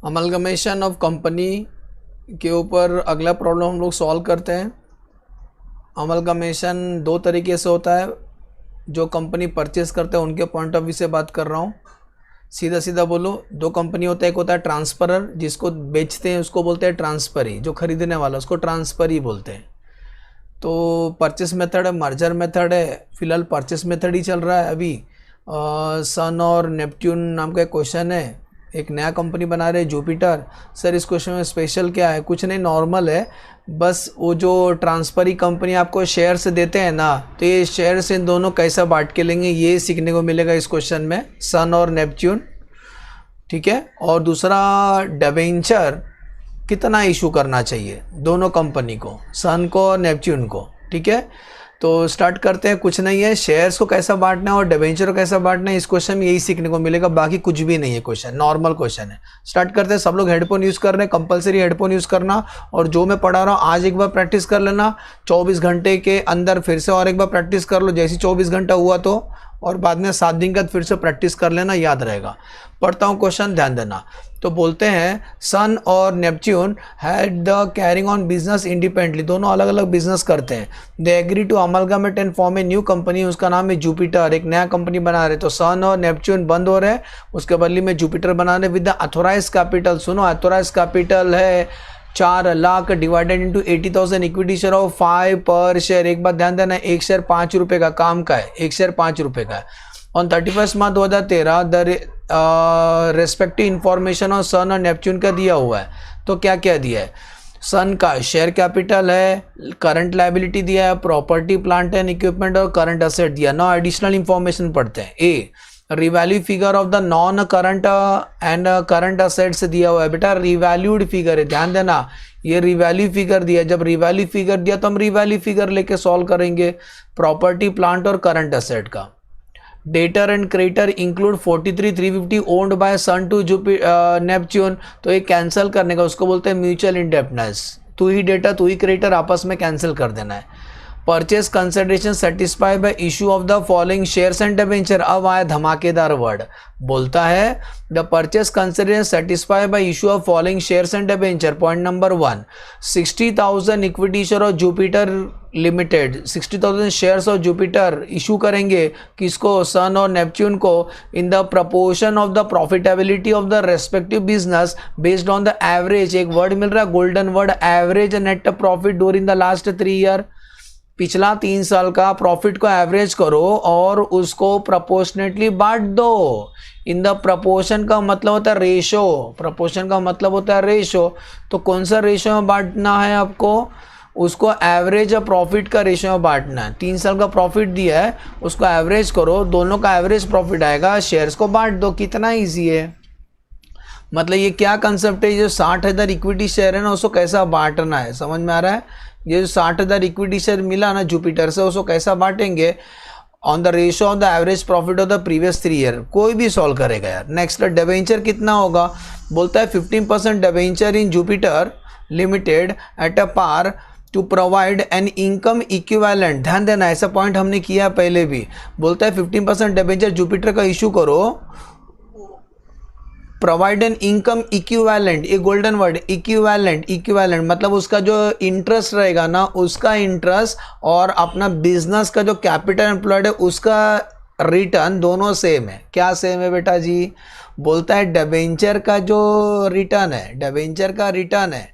Amalgamation of company के ऊपर अगला प्रॉब्लम हम लोग सॉल्व करते हैं। अमलगमेशन दो तरीके से होता है। जो कंपनी परचेस करते हैं उनके पॉइंट ऑफ व्यू से बात कर रहा हूँ। सीधा सीधा बोलो, दो कंपनी होता है, एक होता है ट्रांसफरर, जिसको बेचते हैं उसको बोलते हैं ट्रांसफरी, जो खरीदने वाला उसको ट्रांसफरी बोलते हैं। तो परचेस मेथड है, मर्जर मेथड है, फिलहाल परचेस मेथड ही चल रहा है अभी। सन और नेपट्यून नाम का एक क्वेश्चन है, एक नया कंपनी बना रहे जुपिटर। सर इस क्वेश्चन में स्पेशल क्या है? कुछ नहीं, नॉर्मल है। बस वो जो ट्रांसफरी कंपनी आपको शेयर से देते हैं ना, तो ये शेयर से इन दोनों कैसा बांट के लेंगे ये सीखने को मिलेगा इस क्वेश्चन में, सन और नेपट्यून। ठीक है। और दूसरा, डिबेंचर कितना इशू करना चाहिए दोनों कंपनी को, सन को और नेपट्यून को। ठीक है, तो स्टार्ट करते हैं। कुछ नहीं है, शेयर्स को कैसा बांटना है और डिबेंचर को कैसा बांटना है, इस क्वेश्चन में यही सीखने को मिलेगा, बाकी कुछ भी नहीं है। क्वेश्चन नॉर्मल क्वेश्चन है। स्टार्ट करते हैं। सब लोग हेडफोन यूज़ कर रहे हैं, कंपलसरी हेडफोन यूज़ करना। और जो मैं पढ़ा रहा हूँ आज एक बार प्रैक्टिस कर लेना, 24 घंटे के अंदर फिर से और एक बार प्रैक्टिस कर लो, जैसे 24 घंटा हुआ तो, और बाद में 7 दिन के बाद फिर से प्रैक्टिस कर लेना, याद रहेगा। पढ़ता हूँ क्वेश्चन, ध्यान देना। तो बोलते हैं सन और Neptune had the carrying on business independently, दोनों अलग अलग बिजनेस करते हैं। They agree to amalgamate and form a new company, उसका नाम है जुपिटर, एक नया कंपनी बना रहे। तो सन और नेपट्यून बंद हो रहे हैं, उसके बदले में जुपिटर बना रहे विद द अथोराइज कैपिटल। सुनो, अथोराइज कैपिटल है 4 lakh divided into 80,000 equity share of 5 पर शेयर। एक बात ध्यान देना, एक शेयर 5 रुपये का, काम का है, एक शेयर 5 रुपये का है। On 31 March 2013 the respective information और सन और नेपट्यून का दिया हुआ है। तो क्या क्या दिया है? सन का शेयर कैपिटल है, करंट लायबिलिटी दिया है, प्रॉपर्टी प्लांट एंड इक्विपमेंट और करंट असेट दिया। नो एडिशनल इंफॉर्मेशन पढ़ते हैं। A, revalue figure of the non current and current assets दिया हुआ है। बेटा रिवैल्यूड फिगर है, ध्यान देना, ये रिवैल्यू फिगर दिया। जब रिवैल्यू फिगर दिया तो हम रिवैल्यू फिगर लेके सॉल्व करेंगे प्रॉपर्टी प्लांट और करंट असेट का। Debtor and creditor include 43,350 owned by Sun to Neptune. तो ये कैंसिल करने का उसको बोलते हैं म्यूचुअल इंडेप्टनेस। तू ही डेटर तू ही क्रेडिटर आपस में कैंसिल कर देना है। Purchase consideration satisfy bye issue of the following shares and debenture. अब आया धमाकेदार वर्ड, बोलता है the purchase consideration satisfy bye issue of following shares and debenture. Point number 1, 60,000 equity share of Jupiter limited, 60,000 shares of Jupiter issue करेंगे किसको? सन और Neptune को। In the proportion of the profitability of the respective business based on the average. एक word मिल रहा है golden word, average net profit during the last 3 year. पिछला 3 साल का प्रॉफिट को एवरेज करो और उसको प्रपोर्शनेटली बांट दो। इन द प्रपोर्शन का मतलब होता है रेशो, प्रपोर्शन का मतलब होता है रेशो। तो कौन सा रेशो में बांटना है आपको? उसको एवरेज और प्रॉफिट का रेशो में बांटना है। 3 साल का प्रॉफिट दिया है, उसको एवरेज करो, दोनों का एवरेज प्रॉफिट आएगा, शेयर्स को बांट दो। कितना ईजी है। मतलब ये क्या कंसेप्ट है? जो 60,000 इक्विटी शेयर है ना, उसको कैसा बांटना है, समझ में आ रहा है? ये जो 60,000 इक्विटी शेयर मिला ना जुपिटर से, उसको कैसा बांटेंगे? On the ratio of the average profit of the previous 3 year. कोई भी सॉल्व करेगा यार। नेक्स्ट, डिबेंचर कितना होगा? बोलता है 15% debenture in Jupiter limited at a par to provide an income equivalent. ध्यान देना, ऐसा पॉइंट हमने किया पहले भी। बोलता है 15% डिबेंचर जुपिटर का इशू करो, प्रोवाइड एन इनकम इक्विवेलेंट, ये गोल्डन वर्ड, इक्विवेलेंट। इक्विवेलेंट मतलब उसका जो इंटरेस्ट रहेगा ना, उसका इंटरेस्ट और अपना बिजनेस का जो कैपिटल एम्प्लॉयड है उसका रिटर्न दोनों सेम है। क्या सेम है बेटा जी? बोलता है डिबेंचर का जो रिटर्न है, डिबेंचर का रिटर्न है,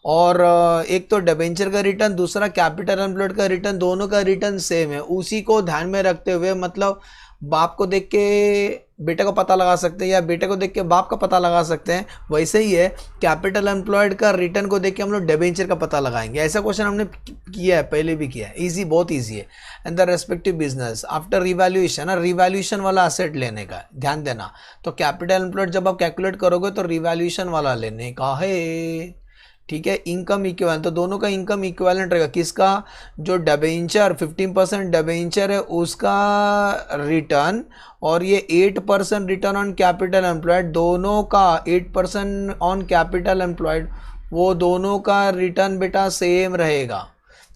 और एक तो डिबेंचर का रिटर्न, दूसरा कैपिटल एम्प्लॉयड का रिटर्न, दोनों का रिटर्न सेम है। उसी को ध्यान में रखते हुए, मतलब बाप को देख के बेटे को पता लगा सकते हैं या बेटे को देख के बाप का पता लगा सकते हैं, वैसे ही है कैपिटल एम्प्लॉयड का रिटर्न को देख के हम लोग डिबेंचर का पता लगाएंगे। ऐसा क्वेश्चन हमने किया है, पहले भी किया है। इजी, बहुत इजी है। And the respective business after revaluation, revaluation वाला असेट लेने का, ध्यान देना। तो कैपिटल एम्प्लॉयड जब आप कैलकुलेट करोगे तो रिवैल्यूएशन वाला लेने का है। ठीक है। इनकम इक्विवेलेंट, तो दोनों का इनकम इक्विवेलेंट रहेगा। किसका? जो डिबेंचर 15% डिबेंचर है उसका रिटर्न, और ये 8% रिटर्न ऑन कैपिटल एम्प्लॉयड, दोनों का 8% ऑन कैपिटल एम्प्लॉयड, वो दोनों का रिटर्न बेटा सेम रहेगा।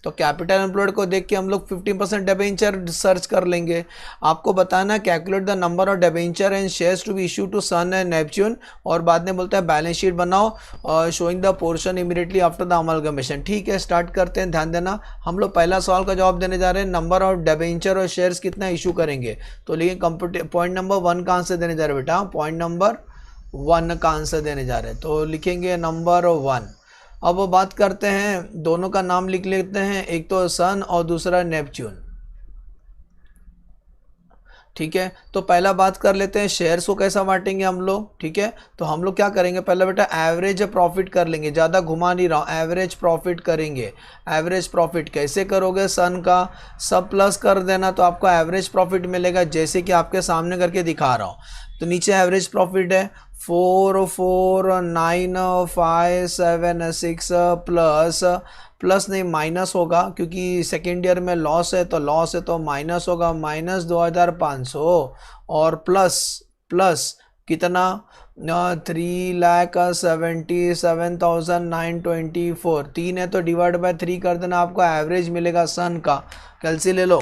तो कैपिटल एम्प्लॉयड को देख के हम लोग 15% डिबेंचर सर्च कर लेंगे। आपको बताना calculate the number of debenture and shares to be issue to Sun and Neptune, और बाद में बोलता है बैलेंस शीट बनाओ showing the portion immediately after the amalgamation. ठीक है, स्टार्ट करते हैं। ध्यान देना, हम लोग पहला सवाल का जवाब देने जा रहे हैं, नंबर ऑफ डिबेंचर और शेयर्स कितना इशू करेंगे। तो लेकिन पॉइंट नंबर 1 का आंसर देने जा रहे हैं बेटा, पॉइंट नंबर 1 का आंसर देने जा रहे हैं। तो लिखेंगे नंबर 1। अब बात करते हैं, दोनों का नाम लिख लेते हैं, एक तो सन और दूसरा नेपच्यून। ठीक है, तो पहला बात कर लेते हैं शेयर्स को कैसा बांटेंगे हम लोग। ठीक है, तो हम लोग क्या करेंगे, पहला बेटा एवरेज प्रॉफिट कर लेंगे, ज़्यादा घुमा नहीं रहा हूँ, एवरेज प्रॉफिट करेंगे। एवरेज प्रॉफिट कैसे करोगे, सन का सब प्लस कर देना तो आपको एवरेज प्रॉफिट मिलेगा, जैसे कि आपके सामने करके दिखा रहा हूँ। तो नीचे एवरेज प्रॉफिट है 449576 प्लस नहीं माइनस होगा, क्योंकि सेकेंड ईयर में लॉस है तो माइनस होगा, माइनस 2500 और प्लस कितना 3,77,924, 3 है तो डिवाइड बाय 3 कर देना, आपको एवरेज मिलेगा सन का। कैलसी ले लो,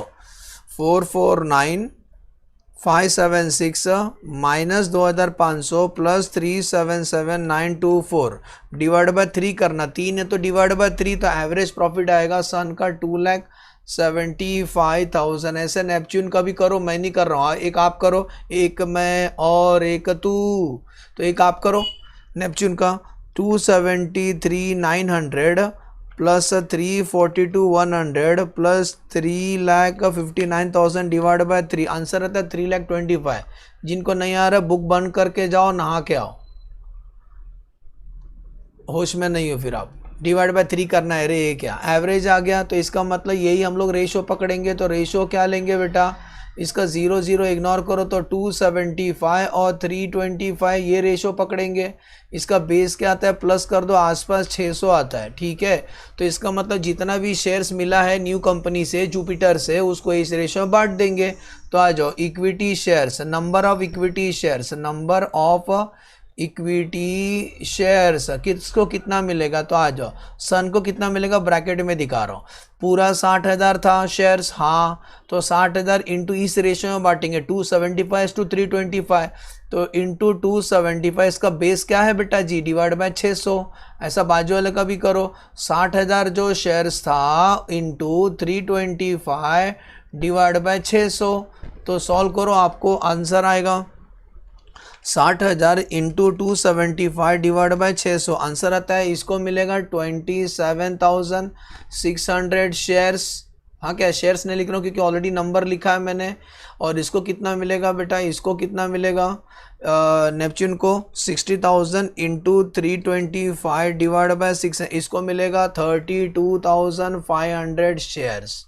449,576 माइनस 2500 प्लस 3,77,924 डिवाइड बाय 3 करना, 3 है तो डिवाइड बाय 3, तो एवरेज प्रॉफिट आएगा सन का 2,75,000। ऐसे नेपच्यून का भी करो, मैं नहीं कर रहा हूँ, एक आप करो, एक मैं और एक तू, तो एक आप करो नेपच्यून का 273,900 plus 342,100 plus 3,59,000 divide by 3, answer रहता है 3,25,000। जिनको नहीं आ रहा बुक बंद करके जाओ, नहा के आओ, होश में नहीं हो फिर आप। डिवाइड बाय 3 करना है, रे ये क्या एवरेज आ गया, तो इसका मतलब यही हम लोग रेशो पकड़ेंगे। तो रेशो क्या लेंगे बेटा, इसका 0 0 इग्नोर करो तो 275 और 325 ये रेशो पकड़ेंगे। इसका बेस क्या आता है, प्लस कर दो, आसपास 600 आता है। ठीक है, तो इसका मतलब जितना भी शेयर्स मिला है न्यू कंपनी से, जुपिटर से, उसको इस रेशो में बांट देंगे। तो आ जाओ, equity shares, number of equity shares, number of equity shares किसको कितना मिलेगा, तो आ जाओ, सन को कितना मिलेगा, ब्रैकेट में दिखा रहा हूँ। पूरा 60,000 था शेयर्स, हाँ, तो 60,000 इंटू इस रेशियो में बांटेंगे 275 टू 325, तो इंटू 275 इसका बेस क्या है बेटा जी, डिवाइड बाय 600। ऐसा बाजू वाले का भी करो, 60,000 जो शेयर्स था इंटू 325 डिवाइड बाय 600, तो सॉल्व करो, आपको आंसर आएगा 60,000 इंटू 275 डिवाइड बाय 600, आंसर आता है इसको मिलेगा 27,600 शेयर्स। हाँ, क्या शेयर्स नहीं लिख रहा हूँ क्योंकि ऑलरेडी नंबर लिखा है मैंने। और इसको कितना मिलेगा बेटा, इसको कितना मिलेगा, नेपच्यून को 60,000 इंटू 325 डिवाइड बाय 6, इसको मिलेगा 32,500 शेयर्स।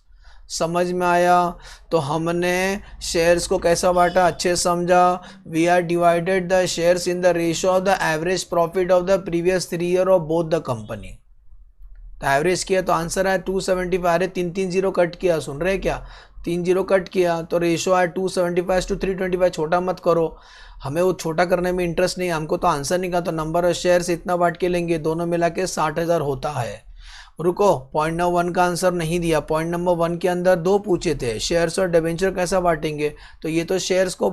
समझ में आया। तो हमने शेयर्स को कैसा बांटा, अच्छे समझा। We are divided the shares in the ratio of the average profit of the previous 3 year of both the company. तो एवरेज किया तो आंसर आया 275। अरे 3 0 कट किया, सुन रहे क्या, 3 0 कट किया तो रेशियो आया 275 टू 325। छोटा मत करो, हमें वो छोटा करने में इंटरेस्ट नहीं है, हमको तो आंसर निकाला, तो नंबर ऑफ शेयर्स इतना बांट के लेंगे, दोनों मिला के 60,000 होता है। रुको, पॉइंट नंबर 1 का आंसर नहीं दिया। पॉइंट नंबर 1 के अंदर 2 पूछे थे, शेयर्स और डिबेंचर कैसा बांटेंगे। तो ये तो शेयर्स को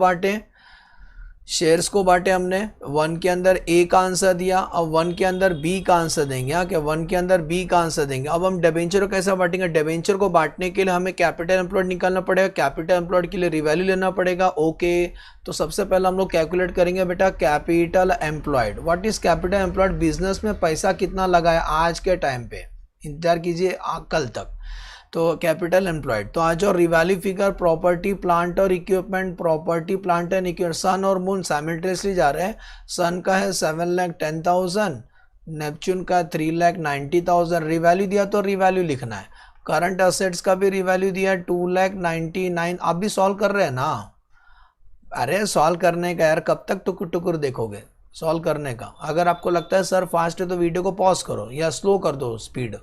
बांटे हमने। 1 के अंदर ए का आंसर दिया, अब 1 के अंदर बी का आंसर देंगे। हाँ, क्या 1 के अंदर बी का आंसर देंगे। अब हम डिबेंचर को कैसा बांटेंगे, डिबेंचर को बांटने के लिए हमें कैपिटल एम्प्लॉयड निकालना पड़ेगा, कैपिटल एम्प्लॉयड के लिए रिवैल्यू लेना पड़ेगा। ओके, तो सबसे पहले हम लोग कैलकुलेट करेंगे बेटा capital employed. What is capital employed, business में पैसा कितना लगा है आज के टाइम पे, इंतजार कीजिए कल तक। तो कैपिटल एम्प्लॉयड, तो आज और रिवैल्यू फिगर प्रॉपर्टी प्लांट और equipment, property plant and equipment, Sun और मून साइमल्टेनियसली जा रहे हैं। सन का है 7,10,000, नेपच्यून का 3,90,000। रिवैल्यू दिया तो रिवैल्यू लिखना है। करंट असेट्स का भी रिवैल्यू दिया 2,99,000। आप भी सॉल्व कर रहे हैं ना, अरे सॉल्व करने का यार, कब तक टुकुर टुकुर देखोगे सॉल्व करने का। अगर आपको लगता है सर फास्ट है तो वीडियो को पॉज करो या स्लो कर दो स्पीड।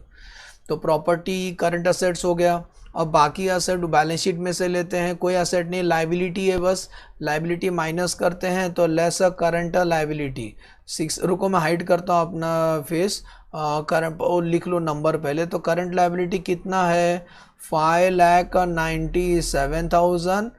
तो प्रॉपर्टी करंट असेट्स हो गया। अब बाकी असेट बैलेंस शीट में से लेते हैं, कोई असेट नहीं, लाइबिलिटी है बस, लाइबिलिटी माइनस करते हैं तो लेस करंट लाइबिलिटी 6। रुको मैं हाइड करता हूँ अपना फेस, करंट और लिख लो नंबर पहले। तो करंट लाइबिलिटी कितना है 5,97,000।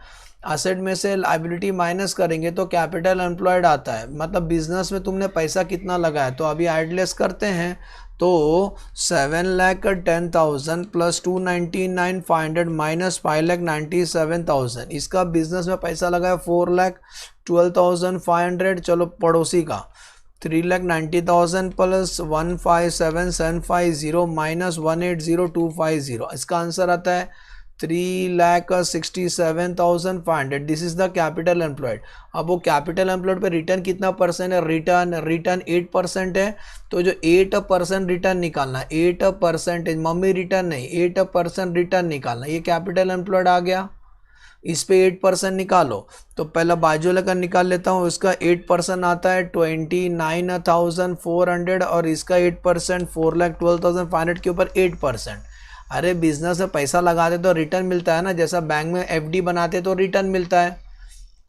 असेट में से लाइबिलिटी माइनस करेंगे तो कैपिटल एम्प्लॉयड आता है, मतलब बिजनेस में तुमने पैसा कितना लगाया। तो अभी एडलेस करते हैं तो 7,10,000 प्लस 299,500 माइनस 5,97,000, इसका बिजनेस में पैसा लगाया 4,12,500। चलो पड़ोसी का 3,90,000 प्लस 157,750 माइनस 180,250, इसका आंसर आता है 3,67,500। This is the capital employed. अब वो कैपिटल एम्प्लॉयड पे रिटर्न कितना परसेंट है, रिटर्न 8% है। तो जो 8% रिटर्न निकालना, 8%, मम्मी रिटर्न नहीं, 8% रिटर्न निकालना, ये कैपिटल एम्प्लॉयड आ गया। इस पे 8% निकालो, तो पहला बाजू वाला का निकाल लेता हूँ, उसका 8% आता है 29,400 और इसका 8% 4,12,500 के ऊपर 8%। अरे बिजनेस में पैसा लगाते तो रिटर्न मिलता है ना, जैसा बैंक में एफडी बनाते तो रिटर्न मिलता है।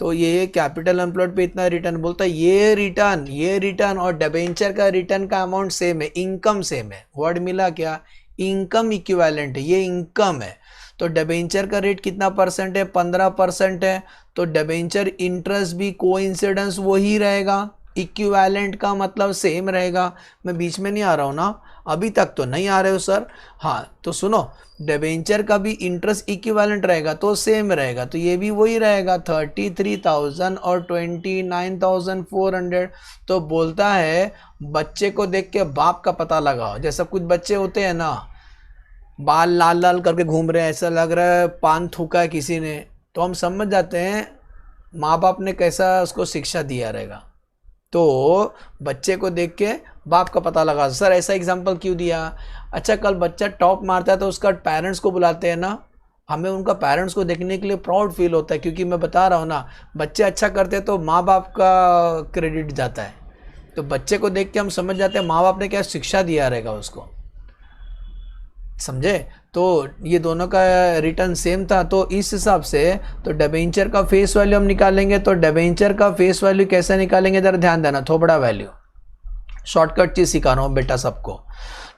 तो ये कैपिटल एम्प्लॉयड पे इतना रिटर्न बोलता है, ये रिटर्न और डिबेंचर का रिटर्न का अमाउंट सेम है, इनकम सेम है। वर्ड मिला क्या, इनकम इक्विवेलेंट है, ये इनकम है। तो डिबेंचर का रेट कितना परसेंट है, 15% है। तो डिबेंचर इंटरेस्ट भी कोइंसिडेंस वही रहेगा, इक्विवेलेंट का मतलब सेम रहेगा। मैं बीच में नहीं आ रहा हूँ ना, अभी तक तो नहीं आ रहे हो सर। हाँ तो सुनो, डिबेंचर का भी इंटरेस्ट इक्विवेलेंट रहेगा तो सेम रहेगा, तो ये भी वही रहेगा 33,000 और 29,400। तो बोलता है बच्चे को देख के बाप का पता लगाओ। जैसा कुछ बच्चे होते हैं ना, बाल लाल लाल करके घूम रहे हैं, ऐसा लग रहा है पान थूका है किसी ने, तो हम समझ जाते हैं माँ बाप ने कैसा उसको शिक्षा दिया रहेगा। तो बच्चे को देख के बाप का पता लगा। सर ऐसा एग्जाम्पल क्यों दिया, अच्छा कल बच्चा टॉप मारता है तो उसका पेरेंट्स को बुलाते हैं ना, हमें उनका पेरेंट्स को देखने के लिए प्राउड फील होता है, क्योंकि मैं बता रहा हूँ ना, बच्चे अच्छा करते हैं तो माँ बाप का क्रेडिट जाता है। तो बच्चे को देख के हम समझ जाते हैं माँ बाप ने क्या शिक्षा दिया रहेगा उसको, समझे। तो ये दोनों का रिटर्न सेम था, तो इस हिसाब से तो डिबेंचर का फेस वैल्यू हम निकालेंगे। तो डिबेंचर का फेस वैल्यू कैसे निकालेंगे, जरा ध्यान देना, थोड़ा वैल्यू शॉर्टकट चीज सिखा रहा हूँ बेटा सबको।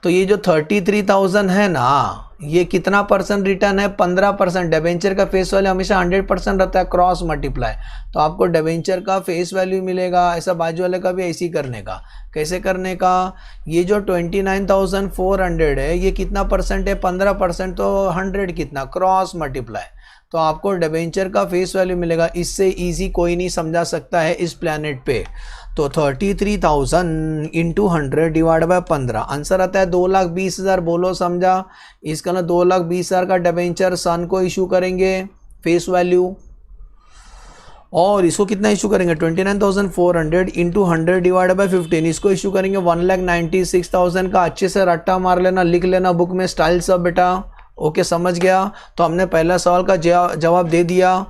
तो ये जो 33,000 है ना, ये कितना परसेंट रिटर्न है, 15%। डिबेंचर का फेस वैल्यू हमेशा 100% रहता है, क्रॉस मल्टीप्लाई। तो आपको डिबेंचर का फेस वैल्यू मिलेगा, ऐसा बाजू वाले का भी ऐसे ही करने का। कैसे करने का, ये जो 29,400 है ये कितना परसेंट है, 15%, तो 100 कितना, क्रॉस मल्टीप्लाई। तो आपको डिबेंचर का फेस वैल्यू मिलेगा। इससे इजी कोई नहीं समझा सकता है इस प्लैनेट पे। तो 33,000 इंटू 100 डिवाइड बाय 15, आंसर आता है 2,20,000। बोलो समझा। इसका ना 2,20,000 का डिबेंचर सन को इशू करेंगे फेस वैल्यू, और इसको कितना इशू करेंगे 29,400 इंटू 100 डिवाइड बाय 15, इसको इशू करेंगे 1,96,000 का। अच्छे से रट्टा मार लेना, लिख लेना बुक में स्टाइल सब बेटा। ओके समझ गया। तो हमने पहला सवाल का जवाब दे दिया,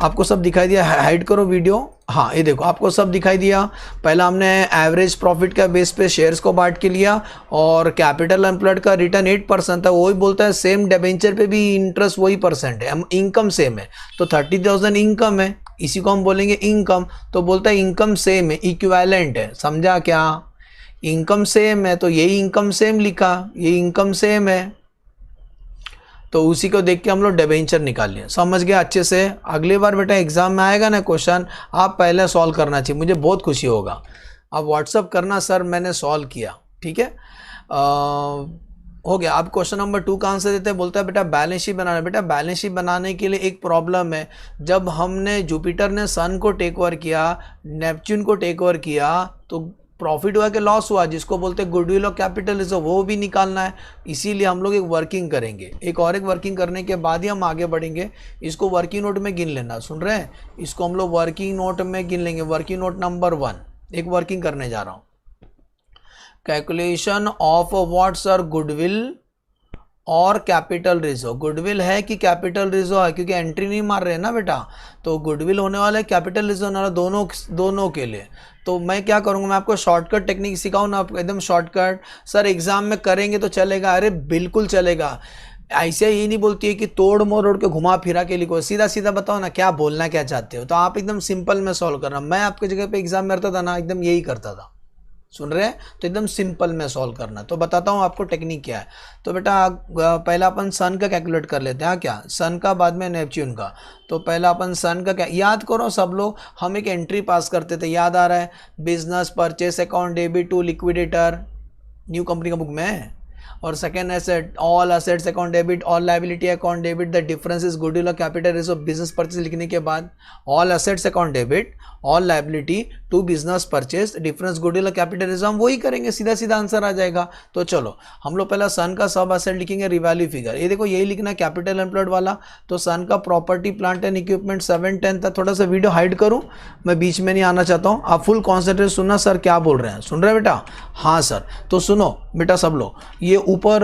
आपको सब दिखाई दिया। हाइड करो वीडियो, हाँ ये देखो आपको सब दिखाई दिया। पहला हमने एवरेज प्रॉफिट का बेस पे शेयर्स को बांट के लिया, और कैपिटल एम्प्लॉयड का रिटर्न 8% था, वही बोलता है सेम डिबेंचर पे भी इंटरेस्ट वही परसेंट है, इनकम सेम है। तो 30,000 इनकम है, इसी को हम बोलेंगे इनकम। तो बोलता है इनकम सेम है, इक्विवेलेंट है, समझा क्या, इनकम सेम है तो यही इनकम सेम लिखा, ये इनकम सेम है। तो उसी को देख के हम लोग डिबेंचर निकाल लिए, समझ गया अच्छे से। अगली बार बेटा एग्जाम में आएगा ना क्वेश्चन, आप पहले सॉल्व करना चाहिए, मुझे बहुत खुशी होगा। आप व्हाट्सअप करना सर मैंने सॉल्व किया, ठीक है। हो गया। अब क्वेश्चन नंबर 2 का आंसर देते हैं। बोलता है बेटा बैलेंस शीट बनाना। बेटा बैलेंस शीट बनाने के लिए एक प्रॉब्लम है, जब हमने जुपिटर ने सन को टेक ओवर किया, नेपच्यून को टेक ओवर किया, तो प्रॉफिट हुआ कि लॉस हुआ, जिसको बोलते हैं गुडविल और कैपिटलिज्म, वो भी निकालना है। इसीलिए हम लोग एक वर्किंग करेंगे, एक वर्किंग करने के बाद ही हम आगे बढ़ेंगे। इसको वर्किंग नोट में गिन लेना, सुन रहे हैं, इसको हम लोग वर्किंग नोट में गिन लेंगे। वर्किंग नोट नंबर 1, एक वर्किंग करने जा रहा हूँ। Calculation of what sir, goodwill और कैपिटल रिजो, गुडविल है कि कैपिटल रिजो है, क्योंकि एंट्री नहीं मार रहे हैं ना बेटा, तो गुडविल होने वाला है, कैपिटल रिजो होने वाला, दोनों के लिए। तो मैं क्या करूँगा, मैं आपको शॉर्टकट टेक्निक सिखाऊँ ना, आपको एकदम शॉर्टकट। सर एग्जाम में करेंगे तो चलेगा, अरे बिल्कुल चलेगा। ऐसे ही नहीं बोलती है कि तोड़ मोड़ के घुमा फिरा के लिखो, सीधा सीधा बताओ ना क्या बोलना क्या चाहते हो, तो आप एकदम सिंपल में सॉल्व करना। मैं आपकी जगह पे एग्जाम में करता था ना, एकदम यही करता था, सुन रहे हैं, तो एकदम सिंपल में सॉल्व करना। तो बताता हूँ आपको टेक्निक क्या है। तो बेटा पहला अपन सन का कैलकुलेट कर लेते हैं, क्या सन का, बाद में नेपच्यून का। तो पहला अपन सन का क्या, याद करो सब लोग, हम एक एंट्री पास करते थे, याद आ रहा है, business purchase account debit to liquidator, new company का बुक में है। और second asset, all assets account debit, all liability account debit, the difference is goodwill और कैपिटल रिजर्व। बिजनेस परचेज लिखने के बाद all assets account debit, all liability to business purchase, difference goodwill और capital reserve, हम वही करेंगे, सीधा सीधा आंसर आ जाएगा। तो चलो हम लोग पहला सन का सब असेट लिखेंगे, रिवैल्यू फिगर, ये देखो यही लिखना है कैपिटल एम्प्लॉयड वाला। तो सन का प्रॉपर्टी प्लांट एंड इक्विपमेंट 710 था। थोड़ा सा वीडियो हाइड करूं, मैं बीच में नहीं आना चाहता हूं, आप फुल कॉन्सेंट्रेट सुनना, सर क्या बोल रहे हैं, सुन रहे हैं बेटा? हाँ सर, तो सुनो बेटा सब लोग, ये ऊपर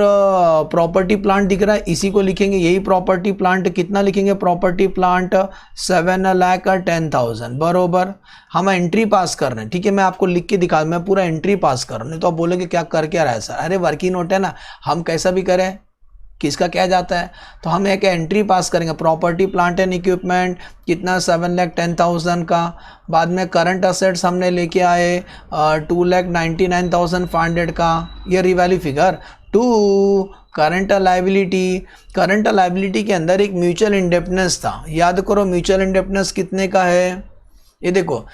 प्रॉपर्टी प्लांट दिख रहा है, इसी को लिखेंगे, यही प्रॉपर्टी प्लांट, कितना लिखेंगे, प्रॉपर्टी प्लांट 7,10,000 बरोबर। हम एंट्री पास कर रहे हैं, ठीक है, मैं आपको लिख के दिखा, मैं पूरा एंट्री पास कर रहा हूँ, नहीं तो आप बोलोगे क्या कर क्या रहा है सर, अरे वर्किंग नोट है ना, हम कैसा भी करें, किसका क्या जाता है। तो हम एक एंट्री पास करेंगे, प्रॉपर्टी प्लांट एंड इक्विपमेंट कितना, 7,10,000 का। बाद में करंट असेट्स हमने लेके आए 2,99,500 का, ये revalue figure. To current liability, current liability के अंदर एक म्यूचुअल इंडेप्टनेस था, याद करो म्यूचुअल इंडेप्टनेस कितने का है, ये देखो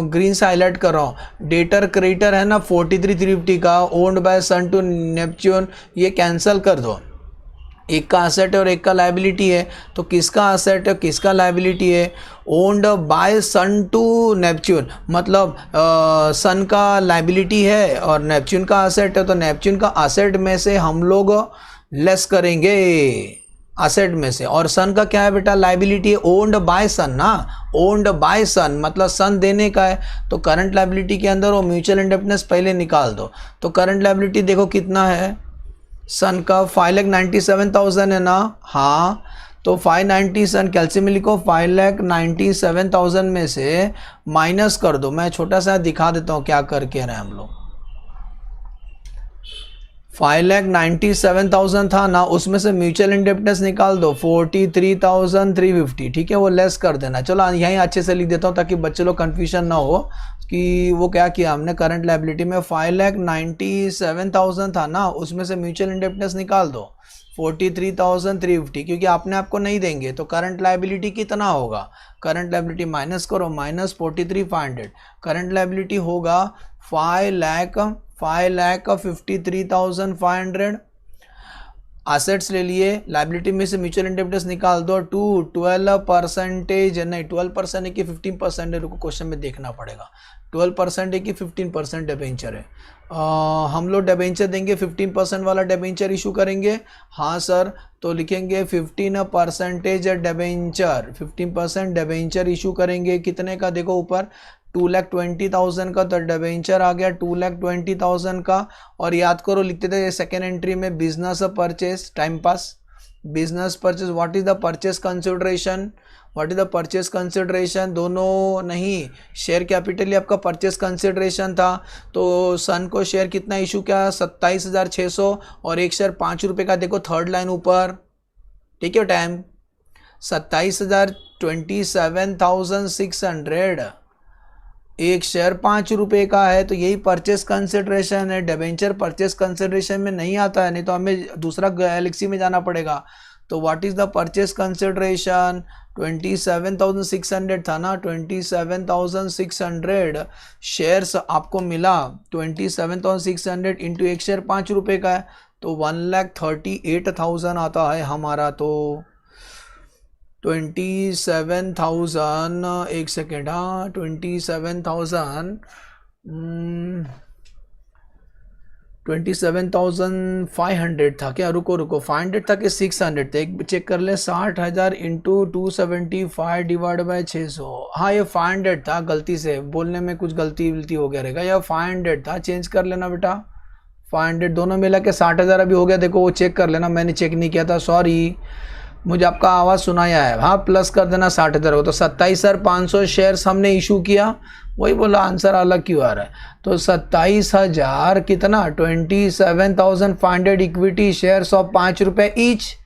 ग्रीन से हाईलाइट कर रहा हूँ, डेटर क्रेडिटर है ना 43,350 का, owned by Sun to Neptune, ये कैंसिल कर दो, एक का असेट है और एक का लायबिलिटी है, तो किसका असेट है किसका लायबिलिटी है, owned by Sun to Neptune, मतलब सन का लायबिलिटी है और नेपच्यून का असेट है, तो नेपच्यून का असेट में से हम लोग लेस करेंगे, असेट में से, और सन का क्या है बेटा, लायबिलिटी है, ओन्ड बाय सन ना, ओन्ड बाय सन मतलब सन देने का है, तो करंट लायबिलिटी के अंदर वो म्यूचुअल इंडेप्टनेस पहले निकाल दो। तो करंट लायबिलिटी देखो कितना है, सन का 5,97,000 है ना, हाँ, तो 590 सन कैल्सियम में लिखो, 5,97,000 में से माइनस कर दो, मैं छोटा सा दिखा देता हूँ क्या करके रहे हम लोग। 5,97,000 था ना, उसमें से म्यूचुअल इंडेप्टनेस निकाल दो 43,350, ठीक है, वो लेस कर देना। चलो यहीं अच्छे से लिख देता हूँ ताकि बच्चे लोग कन्फ्यूजन ना हो कि वो क्या किया हमने, करंट लायबिलिटी में 5,97,000 था ना, उसमें से म्यूचुअल इंडेप्टनेस निकाल दो 43,350, क्योंकि आपने आपको नहीं देंगे, तो करंट लायबिलिटी कितना होगा, करंट लायबिलिटी माइनस करो, माइनस 43,500, करंट लायबिलिटी होगा 5,53,500। असेट्स ले लिए, लायबिलिटी में से म्यूचुअल इंडेप्टनेस निकाल दो, 12% नहीं, 12% है कि 15% है, रुको क्वेश्चन में देखना पड़ेगा, 12% है कि 15% डिबेंचर है, हम लोग डिबेंचर देंगे, 15% वाला डिबेंचर इशू करेंगे, हाँ सर, तो लिखेंगे 15% डिबेंचर, 15% डिबेंचर इशू करेंगे, कितने का देखो ऊपर 2,20,000 का, तो डिबेंचर आ गया 2,20,000 का। और याद करो लिखते थे सेकेंड एंट्री में, business purchase, time pass, business purchase, what is the purchase consideration, what is the purchase consideration, दोनों नहीं, शेयर कैपिटल ही आपका परचेस कंसिडरेशन था, तो सन को शेयर कितना इशू किया, 27,600, और एक शेयर 5 रुपये का, देखो थर्ड लाइन ऊपर, ठीक है, टाइम 27,600, एक शेयर 5 रुपये का है, तो यही परचेस कंसिडरेशन है, डिबेंचर परचेस कंसिडरेशन में नहीं आता है, नहीं तो हमें दूसरा गैलेक्सी में जाना पड़ेगा। तो what is the purchase consideration, 27,600 था ना, 27,600 शेयर्स आपको मिला, 27,600 इंटू एक शेयर 5 रुपये का है, तो 1,38,000 आता है हमारा। तो 27,000, एक सेकेंड, हाँ 27,500 था क्या, रुको 500 था कि 600 था, एक चेक कर ले, 60,000 इंटू 275 डिवाइड बाय 600, हाँ ये 500 था, गलती से बोलने में कुछ गलती हो गया रहेगा, यह 500 था, चेंज कर लेना बेटा, 500 दोनों मिला के 60,000 अभी हो गया। देखो वो चेक कर लेना, मैंने चेक नहीं किया था, सॉरी, मुझे आपका आवाज़ सुनाया है। हाँ प्लस कर देना 60,000 हो तो 27,500 शेयर्स हमने इशू किया। वही बोला आंसर अलग क्यों आ रहा है। तो 27,000 कितना 27,500 इक्विटी शेयर्स ऑफ 5 रुपये ईच।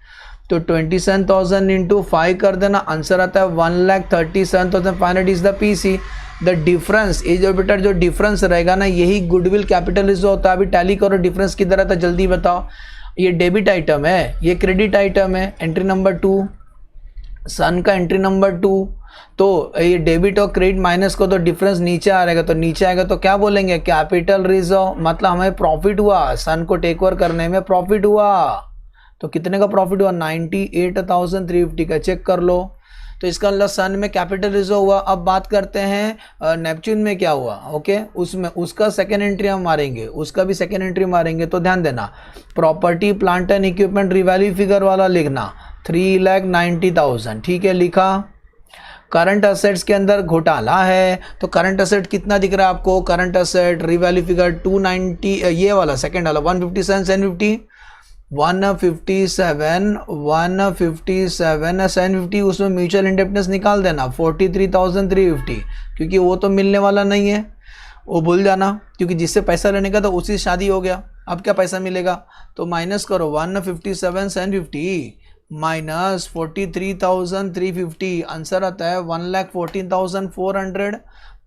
तो 27,000 इंटू 5 कर देना, आंसर आता है 1,37,500 is the PC. The difference ये जो बेटा जो डिफरेंस रहेगा ना, यही गुडविल कैपिटल जो होता है। अभी टैली करो डिफरेंस किधर आता है जल्दी बताओ। ये डेबिट आइटम है, ये क्रेडिट आइटम है। एंट्री नंबर 2 सन का एंट्री नंबर 2। तो ये डेबिट और क्रेडिट माइनस को तो डिफरेंस नीचे आ रहेगा, तो नीचे आएगा तो क्या बोलेंगे कैपिटल रिजर्व, मतलब हमें प्रॉफिट हुआ, सन को टेक ओवर करने में प्रॉफिट हुआ। तो कितने का प्रॉफिट हुआ 98,350 का, चेक कर लो। तो इसका मतलब सन में कैपिटल रिजर्व हुआ। अब बात करते हैं नेपच्यून में क्या हुआ। ओके उसमें उसका सेकेंड एंट्री हम मारेंगे, उसका भी सेकेंड एंट्री मारेंगे। तो ध्यान देना property plant and equipment revalue figure वाला लिखना 3,90,000, ठीक है लिखा। करंट असेट्स के अंदर घोटाला है, तो करंट असेट कितना दिख रहा है आपको, करंट असेट रिवैल्यू फिगर 290, ये वाला सेकेंड वाला 157,750 157,750 उसमें म्यूचुअल इंडेप्टनेस निकाल देना 43,350, क्योंकि वो तो मिलने वाला नहीं है, वो भूल जाना, क्योंकि जिससे पैसा लेने का तो उसी से शादी हो गया। अब क्या पैसा मिलेगा, तो माइनस करो 157,750 माइनस 43,350, आंसर आता है 1,14,400।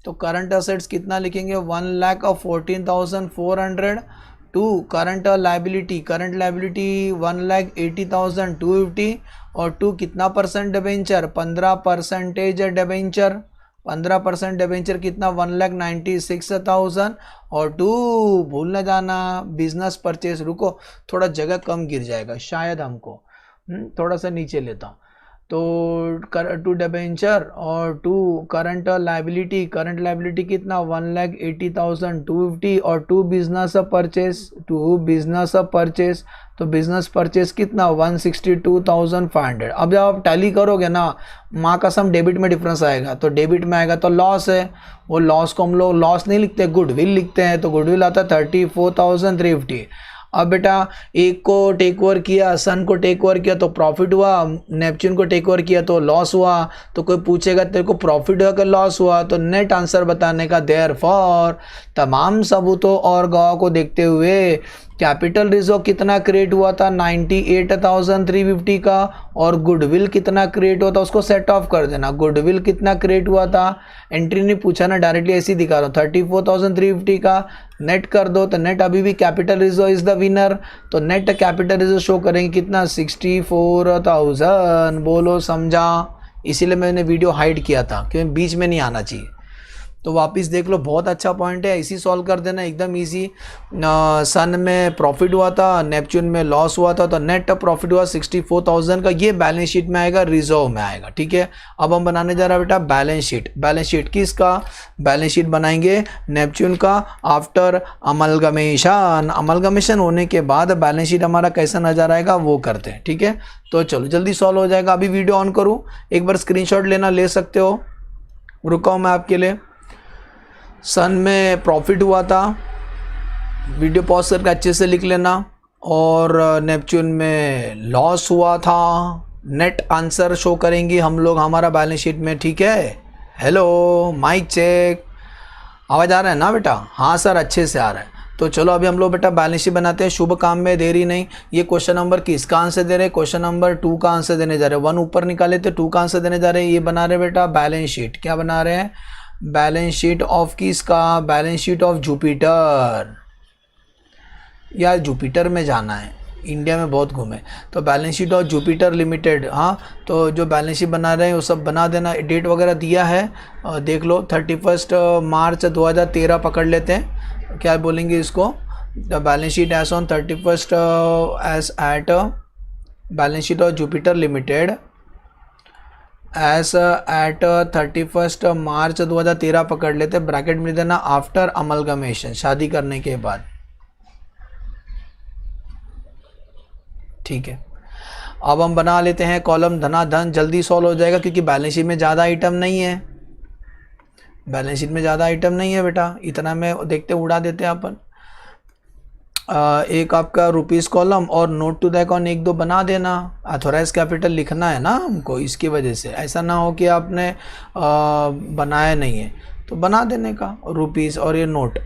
तो करंट असेट्स कितना लिखेंगे 1,14,400 to current liability, current liability 1,80,250 और टू कितना परसेंट डिबेंचर 15% डिबेंचर, 15% डिबेंचर कितना 1,96,000 और टू भूल न जाना बिजनेस परचेज। रुको थोड़ा जगह कम गिर जाएगा शायद हमको, थोड़ा सा नीचे लेता हूँ। तो टू डिबेंचर और to current liability, current liability कितना 1,80,250 और to business purchase, to business purchase, तो बिजनेस परचेज कितना 162,500। अब जब आप टैली करोगे ना माँ कसम डेबिट में डिफरेंस आएगा, तो डेबिट में आएगा तो लॉस है, वो लॉस को हम लोग लॉस नहीं लिखते गुडविल लिखते हैं, तो गुडविल आता है 34,350। अब बेटा एक को टेक ओवर किया, सन को टेक ओवर किया तो प्रॉफिट हुआ, नेपच्यून को टेक ओवर किया तो लॉस हुआ। तो कोई पूछेगा तेरे को प्रॉफिट हुआ कि लॉस हुआ, तो नेट आंसर बताने का देयरफॉर तमाम सबूतों और गवाह को देखते हुए कैपिटल रिजर्व कितना क्रिएट हुआ था 98,350 का, और गुडविल कितना क्रिएट हुआ था उसको सेट ऑफ कर देना। गुडविल कितना क्रिएट हुआ था, एंट्री नहीं पूछा ना, डायरेक्टली ऐसे ही दिखा रहा हूँ 34,350 का नेट कर दो, तो नेट अभी भी capital reserve is the winner. तो नेट कैपिटल रिजर्व शो करेंगे कितना 64,000। बोलो समझा, इसीलिए मैंने वीडियो हाइड किया था क्योंकि बीच में नहीं आना चाहिए। तो वापस देख लो, बहुत अच्छा पॉइंट है, इसी सॉल्व कर देना एकदम इजी। सन में प्रॉफिट हुआ था, नेपच्यून में लॉस हुआ था, तो नेट प्रॉफिट हुआ 64,000 का, ये बैलेंस शीट में आएगा, रिजर्व में आएगा। ठीक है, अब हम बनाने जा रहे हैं बेटा बैलेंस शीट। बैलेंस शीट किसका, बैलेंस शीट बनाएंगे नेपच्यून का आफ्टर अमलगमेशन। अमलगमेशन होने के बाद बैलेंस शीट हमारा कैसा नजर आएगा वो करते हैं। ठीक है, तो चलो जल्दी सॉल्व हो जाएगा। अभी वीडियो ऑन करूँ, एक बार स्क्रीनशॉट लेना ले सकते हो, रुका हूँ मैं आपके लिए। सन में प्रॉफिट हुआ था, वीडियो पॉज करके अच्छे से लिख लेना, और नेपच्यून में लॉस हुआ था। नेट आंसर शो करेंगे हम लोग हमारा बैलेंस शीट में। ठीक है, हेलो माइक चेक, आवाज़ आ रहा है ना बेटा? हाँ सर अच्छे से आ रहा है। तो चलो अभी हम लोग बेटा बैलेंस शीट बनाते हैं, शुभ काम में देरी नहीं। ये क्वेश्चन नंबर किसका आंसर दे रहे हैं, क्वेश्चन नंबर 2 का आंसर देने जा रहे हैं। 1 ऊपर निकाले थे, 2 का आंसर देने जा रहे हैं। ये बना रहे बेटा बैलेंस शीट, क्या बना रहे हैं, बैलेंस शीट ऑफ किसका, बैलेंस शीट ऑफ जुपिटर। यार जुपिटर में जाना है, इंडिया में बहुत घूमे, तो balance sheet of Jupiter limited. हाँ, तो जो बैलेंस शीट बना रहे हैं वो सब बना देना, डेट वगैरह दिया है देख लो। 31 मार्च 2013 पकड़ लेते हैं, क्या बोलेंगे इसको, the balance sheet as on 31 as at balance sheet of Jupiter limited as at 31 March 2013 पकड़ लेते, ब्रैकेट में देना आफ्टर अमलगमेशन, शादी करने के बाद। ठीक है, अब हम बना लेते हैं कॉलम धनाधन, जल्दी सॉल्व हो जाएगा क्योंकि बैलेंस शीट में ज़्यादा आइटम नहीं है, बैलेंस शीट में ज़्यादा आइटम नहीं है बेटा, इतना में देखते उड़ा देते हैं अपन। एक आपका रुपीस कॉलम और नोट टू द अकाउंट एक दो बना देना, ऑथोराइज कैपिटल लिखना है ना हमको, इसकी वजह से ऐसा ना हो कि आपने बनाया नहीं है, तो बना देने का रुपीस और ये नोट।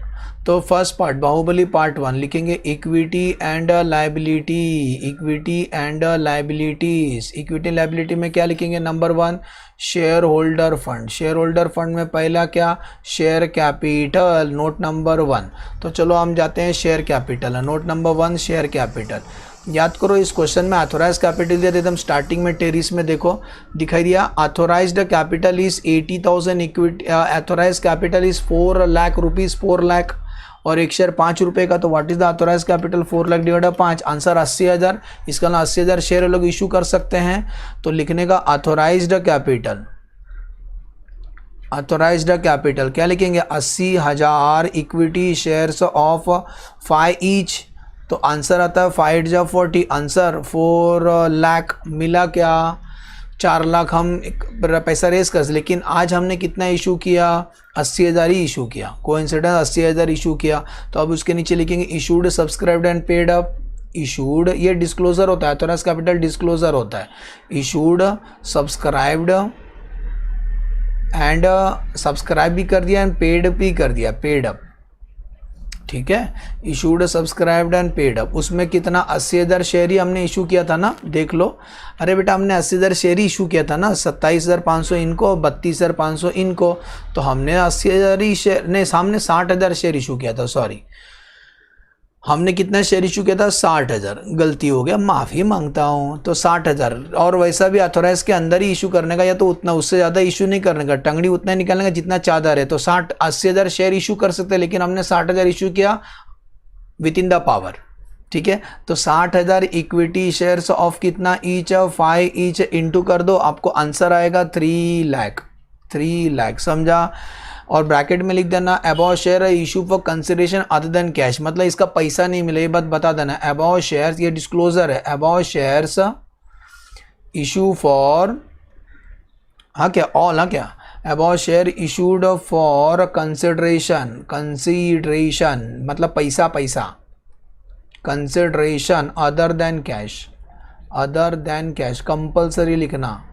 तो फर्स्ट पार्ट बाहुबली पार्ट 1 लिखेंगे equity and liability, equity and liabilities. Equity liability में क्या लिखेंगे, number 1 share holder fund, share holder fund में पहला क्या, शेयर कैपिटल, नोट नंबर 1। तो चलो हम जाते हैं share capital, note number 1 share capital. याद करो इस क्वेश्चन में ऑथोराइज कैपिटल दिया था एकदम स्टार्टिंग में, टेरिस में देखो दिखाई दिया, authorised capital is 80,000, equity authorise capital is 4 lakh rupees, 4 lakh, और एक शेयर 5 रुपये का, तो what is the authorise capital, 4 lakh divide 5, answer 80,000। इसका ना 80,000 शेयर लोग इशू कर सकते हैं, तो लिखने का ऑथोराइज्ड कैपिटल, ऑथोराइज्ड कैपिटल क्या लिखेंगे, 80,000 इक्विटी शेयर्स ऑफ 5 ईच, तो आंसर आता है 5 जा 40, आंसर 4 लाख, मिला क्या 4 लाख। हम पैसा रेस कर, लेकिन आज हमने कितना इशू किया, 80,000 ही इशू किया, कोइंसिडेंस 80,000 इशू किया। तो अब उसके नीचे लिखेंगे issued subscribed and paid up, issued ये डिस्क्लोजर होता है, ऑथोराइज कैपिटल डिस्क्लोजर होता है, इशूड सब्सक्राइब्ड एंड सब्सक्राइब भी कर दिया एंड पेड भी कर दिया, पेड अप, ठीक है, issued subscribed and paid up. उसमें कितना 80,000 शेयर ही हमने इशू किया था ना, देख लो, अरे बेटा हमने 80,000 शेयर ही इशू किया था ना, 27,500 इनको, 32,500 इनको, तो हमने 80,000 ही शेयर, नहीं सामने 60,000 शेयर इशू किया था, सॉरी हमने कितना शेयर इशू किया था, 60,000, गलती हो गया, माफ़ी मांगता हूँ। तो 60,000, और वैसा भी ऑथोराइज के अंदर ही इशू करने का, या तो उतना, उससे ज़्यादा इशू नहीं करने का, टंगड़ी उतना ही निकालने का जितना चादर है। तो 80,000 शेयर इशू कर सकते हैं, लेकिन हमने 60,000 इशू किया विद इन द पावर, ठीक है। तो 60,000 इक्विटी शेयर्स ऑफ कितना ईच, 5 ईच, इंटू कर दो, आपको आंसर आएगा 3 लाख, 3 लाख, समझा। और ब्रैकेट में लिख देना above share issue for consideration other than cash, मतलब इसका पैसा नहीं मिले, ये बात बता देना। अबाउ शेयर्स ये डिस्क्लोजर है, अबाउ शेयर्स इशू फॉर, हाँ क्या ऑल, हाँ क्या above share issued for consideration, consideration मतलब पैसा, पैसा, consideration other than cash, other than cash compulsory लिखना।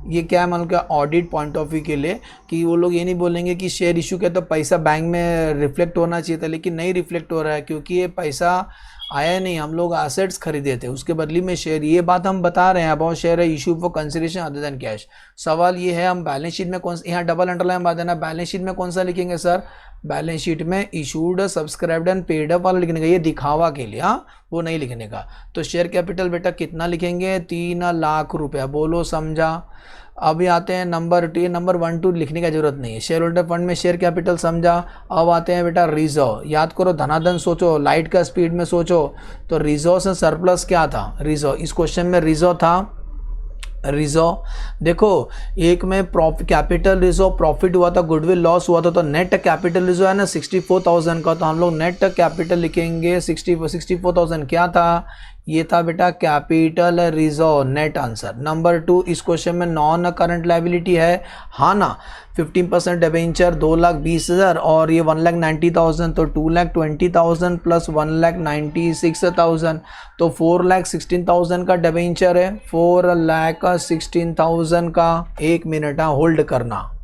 ये क्या है, मान लो ऑडिट पॉइंट ऑफ व्यू के लिए, कि वो लोग ये नहीं बोलेंगे कि शेयर इशू किया तो पैसा बैंक में रिफ्लेक्ट होना चाहिए था, लेकिन नहीं रिफ्लेक्ट हो रहा है, क्योंकि ये पैसा आया नहीं, हम लोग एसेट्स खरीदे थे, उसके बदले में शेयर, ये बात हम बता रहे हैं। अबाउट शेयर है issue for consideration other than cash. सवाल ये है, हम बैलेंस शीट में कौन सा, यहाँ डबल अंडरलाइन बात देना, बैलेंस शीट में कौन सा लिखेंगे सर, बैलेंस शीट में issued subscribed and paid up वाला लिखने का, ये दिखावा के लिए, हाँ वो नहीं लिखने का। तो शेयर कैपिटल बेटा कितना लिखेंगे, 3 लाख रुपया, बोलो समझा। अभी आते हैं नंबर 2, नंबर 1 2 लिखने की जरूरत नहीं है, शेयर होल्डर फंड में शेयर कैपिटल समझा। अब आते हैं बेटा रिजर्व, याद करो धनाधन सोचो, लाइट का स्पीड में सोचो, तो रिजर्व से सरप्लस क्या था, रिजर्व, इस क्वेश्चन में रिजर्व था, रिजर्व देखो एक में कैपिटल रिजर्व प्रॉफिट हुआ था, गुडविल लॉस हुआ था, तो नेट कैपिटल रिजर्व है ना 64,000 का, तो हम लोग नेट कैपिटल लिखेंगे 64,000 क्या था, ये था बेटा capital reserve, net answer. Number 2 इस क्वेश्चन में नॉन करंट लायबिलिटी है, हाँ ना, 15% डिबेंचर 2,20,000 और ये 1,90,000, तो 2,20,000 प्लस 1,96,000, तो 4,16,000 का डिबेंचर है, 4,16,000 का। 1 मिनट होल्ड करना।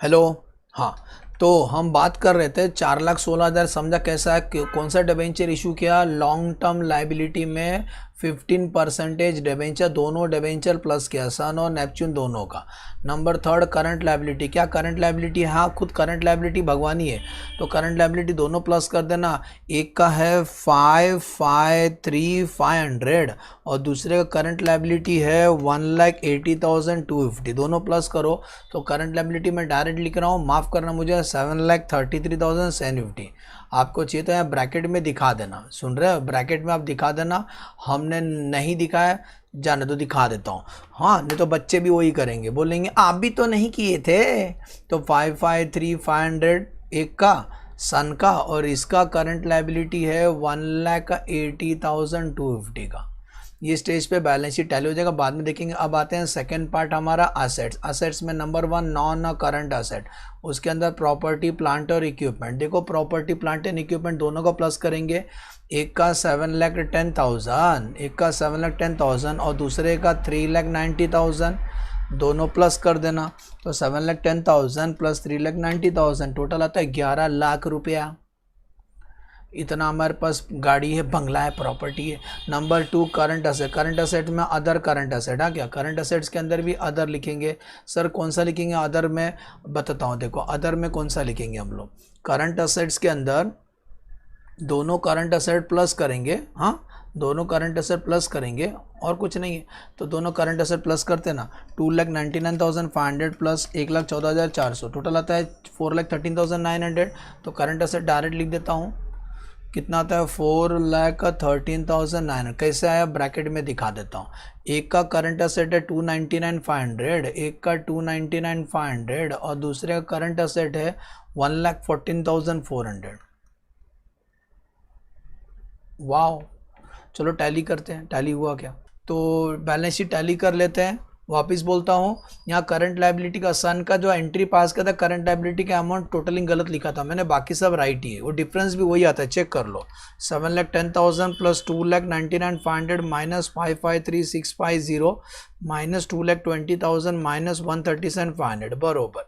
हेलो, हाँ तो हम बात कर रहे थे 4,16,000, समझा कैसा है, कौन सा डिबेंचर इशू किया, लॉन्ग टर्म लाइबिलिटी में 15% डिबेंचर, दोनों डिबेंचर प्लस किया, सन और नेपच्यून दोनों का। नंबर 3 करंट लाइबिलिटी, क्या करंट लाइबिलिटी, हाँ खुद करंट लाइबिलिटी भगवानी है, तो करंट लाइबिलिटी दोनों प्लस कर देना, एक का है 5,500 और दूसरे का करंट लाइबिलिटी है 1,80,250, दोनों प्लस करो, तो करंट लाइबिलिटी में डायरेक्ट लिख रहा हूँ, माफ़ करना मुझे, 7,33,750। आपको चाहिए तो यहाँ ब्रैकेट में दिखा देना, सुन रहे हो, ब्रैकेट में आप दिखा देना, हमने नहीं दिखाया, जाने तो दिखा देता हूँ, हाँ नहीं तो बच्चे भी वही करेंगे, बोलेंगे आप भी तो नहीं किए थे। तो 5,53500 एक का सन का, और इसका करंट लाइबिलिटी है 1,80,250 का। ये स्टेज पे बैलेंस शीट टैली हो जाएगा, बाद में देखेंगे। अब आते हैं सेकंड पार्ट हमारा असेट्स। असेट्स में नंबर 1 नॉन करंट असेट, उसके अंदर प्रॉपर्टी प्लांट और इक्विपमेंट। देखो प्रॉपर्टी प्लांट एंड इक्विपमेंट दोनों का प्लस करेंगे, एक का 7,10,000, एक का 7,10,000 और दूसरे का 3,90,000, दोनों प्लस कर देना। तो 7,10,000 प्लस 3,90,000 टोटल आता है 11 लाख रुपया। इतना हमारे पास गाड़ी है, बंगला है, प्रॉपर्टी है। Number 2 current asset. Current asset में अदर करंट असेट। हाँ, क्या करंट असेट्स के अंदर भी अदर लिखेंगे। सर कौन सा लिखेंगे अदर में, बताता हूँ। देखो अदर में कौन सा लिखेंगे हम लोग, करंट असेट्स के अंदर दोनों करंट असेट प्लस करेंगे। हाँ, दोनों करंट असेट प्लस करेंगे और कुछ नहीं है। तो दोनों करंट असेट प्लस करते ना, 2,99,500 प्लस 1,14,400 टोटल आता है 4,13,900। तो करंट असेट डायरेक्ट लिख देता हूँ, कितना आता है 4,13,900। कैसे आया ब्रैकेट में दिखा देता हूँ। एक का करंट असेट है 299,500, एक का 299,500 और दूसरे का करंट असेट है 1,14,400। वाह, चलो टैली करते हैं, टैली हुआ क्या। तो बैलेंस शीट टैली कर लेते हैं। वापस बोलता हूँ, यहाँ करंट लाइबिलिटी का सन का जो एंट्री पास किया था, करंट लाइबिलिटी का अमाउंट टोटलिंग गलत लिखा था मैंने, बाकी सब राइट ही है। वो डिफरेंस भी वही आता है, चेक कर लो। 7,10,000 प्लस 2,99,500 माइनस 553,650 माइनस 2,20,000 माइनस 137,500 बरोबर।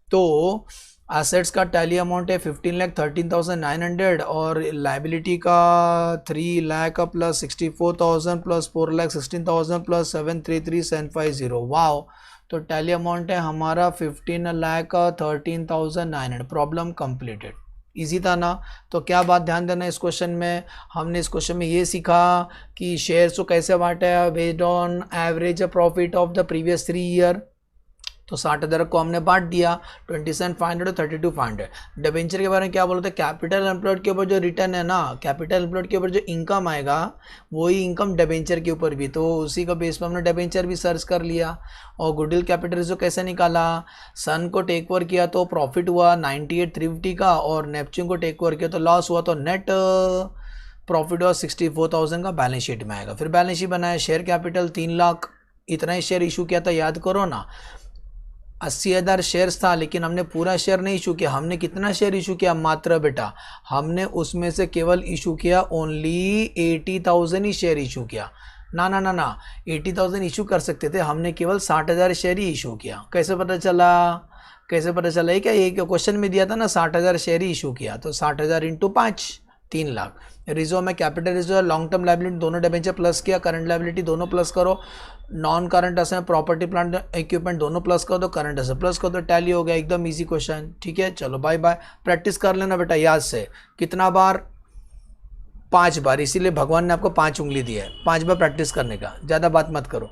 तो एसेट्स का टैली अमाउंट है 15,13,900 और लाइबिलिटी का 3 lakh plus 64,000 plus 4,16,000 plus 733,750। Wow, तो टैली अमाउंट है हमारा 15,13,900। Problem completed. इजी था ना। तो क्या बात ध्यान देना इस क्वेश्चन में, हमने इस क्वेश्चन में ये सीखा कि शेयर्स को कैसे बांटा है based on average profit of the previous 3 year. तो 60,000 को हमने बांट दिया, 27,500 और 32,500। डिबेंचर के बारे में क्या बोलते हैं, कैपिटल एम्प्लॉयड के ऊपर जो रिटर्न है ना, कैपिटल एम्प्लॉयड के ऊपर जो इनकम आएगा वही इनकम डिबेंचर के ऊपर भी, तो उसी का बेस पर हमने डिबेंचर भी सर्च कर लिया। और गुडविल कैपिटल जो कैसे निकाला, सन को टेक ओवर किया तो प्रॉफिट हुआ 98,350 का, और नेपच्यून को टेक ओवर किया तो लॉस हुआ, तो नेट प्रॉफिट हुआ 64,000 का, बैलेंस शीट में आएगा। फिर बैलेंस शीट बनाया, शेयर कैपिटल 3 लाख, इतना ही शेयर इशू किया था, याद करो ना। 80,000 शेयर्स था, लेकिन हमने पूरा शेयर नहीं इशू किया। हमने कितना शेयर इशू किया, मात्र बेटा हमने उसमें से केवल इशू किया ओनली 80,000 ही शेयर इशू किया। ना 80,000 इशू कर सकते थे, हमने केवल 60,000 शेयर ही इशू किया। कैसे पता चला, कैसे पता चला, ये क्या, ये क्वेश्चन में दिया था ना, 60,000 शेयर ही इशू किया, तो 60,000 इंटू 5, 3 लाख। रिजर्व में capital reserve, long term liability दोनों डिबेंचर प्लस किया, करंट लाइबिलिटी दोनों प्लस करो, non current asset property plant equipment दोनों प्लस कर दो, करंट असेट प्लस कर दो, टैली हो गया। एकदम इजी क्वेश्चन, ठीक है। चलो बाय बाय, प्रैक्टिस कर लेना बेटा याद से। कितना बार, 5 बार, इसीलिए भगवान ने आपको 5 उंगली दी है, 5 बार प्रैक्टिस करने का, ज़्यादा बात मत करो।